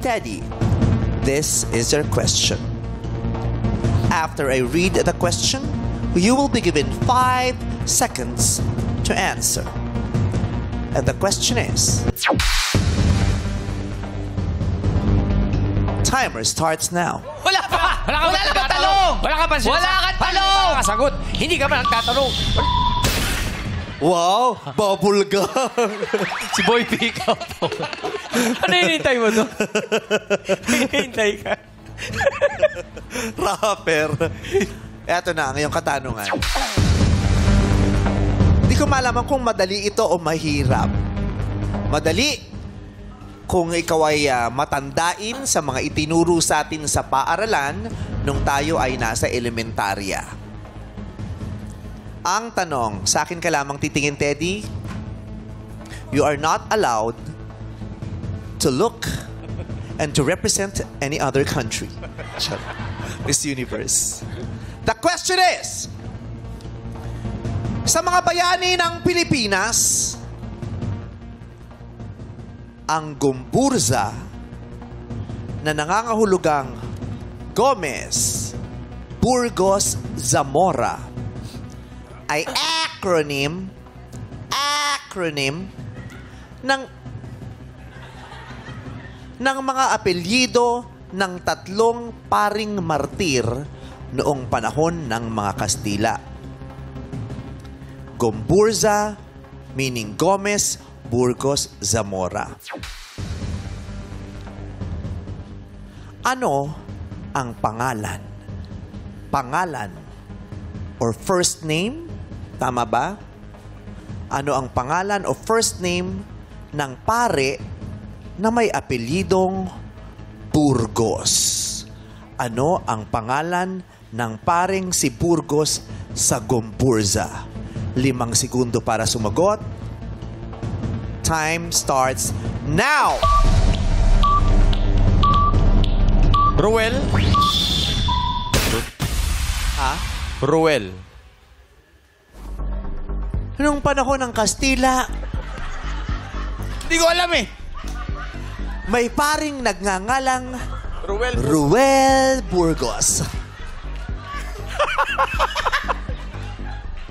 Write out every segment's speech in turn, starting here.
Teddy, this is your question. After I read the question, you will be given 5 seconds to answer. And the question is... Timer starts now. Wala pa! Wala ka pa tanong! Wala ka pa tanong! Wala ka tanong! Sagot! Hindi ka pa nagtatanong. Wow! Bubble gum! Si Boy Pika po. Ano hinihintay mo doon? Hinihintay ka. Rapper. Eto na ang iyong katanungan. Hindi ko malaman kung madali ito o mahirap. Madali kung ikaw ay matandain sa mga itinuro sa atin sa paaralan nung tayo ay nasa elementarya. Ang tanong, sa akin ka lamang titingin, Teddy. You are not allowed to look and to represent any other country. Miss Universe. The question is, sa mga bayani ng Pilipinas, ang Gumburza na nangangahulugang Gomez, Burgos, Zamora ay acronym ng mga apelyido ng 3 paring martir noong panahon ng mga Kastila. Gumburza, meaning Gomez, Burgos, Zamora. Ano ang pangalan? Pangalan or first name? Tama ba? Ano ang pangalan o first name ng pare na may apelyidong Burgos? Ano ang pangalan ng paring si Burgos sa Gumburza? 5 segundo para sumagot. Time starts now! Ruel? Ha? Ruel. Noong panahon ng Kastila, Hindi ko alam eh. may paring nagngangalang Ruel. Ruel Burgos.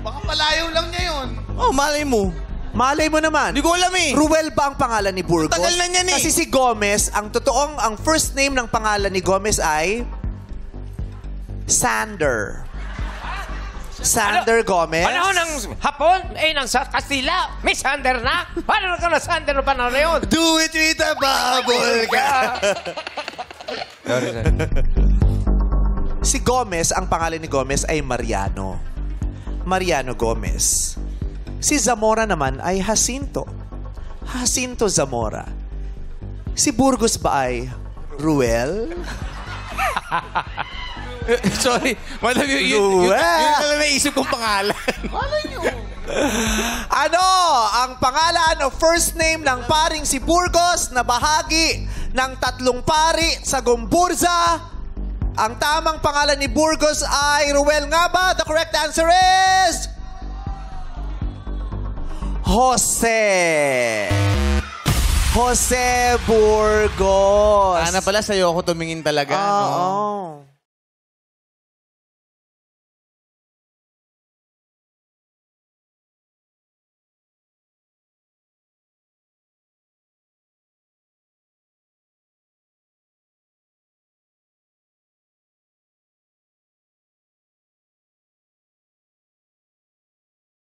Baka palayo lang niya yun. Oh, malay mo. Malay mo naman. Hindi ko alam eh. Ruel ba ang pangalan ni Burgos? Tagal na niyan eh. Kasi si Gomez, ang first name ng pangalan ni Gomez ay Sander. Sander Gomez. Panahon ng Hapon, ng Kastila, may Sander na. Paano ka na Sander na panahon na yun? Do it with a bubble gum. Si Gomez, ang pangalan ni Gomez ay Mariano. Mariano Gomez. Si Zamora naman ay Jacinto. Jacinto Zamora. Si Burgos ba ay Ruel? Sorry. Madam, yun lang naisip kong pangalan. Ano ang pangalan o first name ng paring si Burgos na bahagi ng 3 pari sa Gumburza? Ang tamang pangalan ni Burgos ay Ruel nga ba? The correct answer is... Jose. Jose Burgos. Sana pala sa'yo ako tumingin talaga. Oo.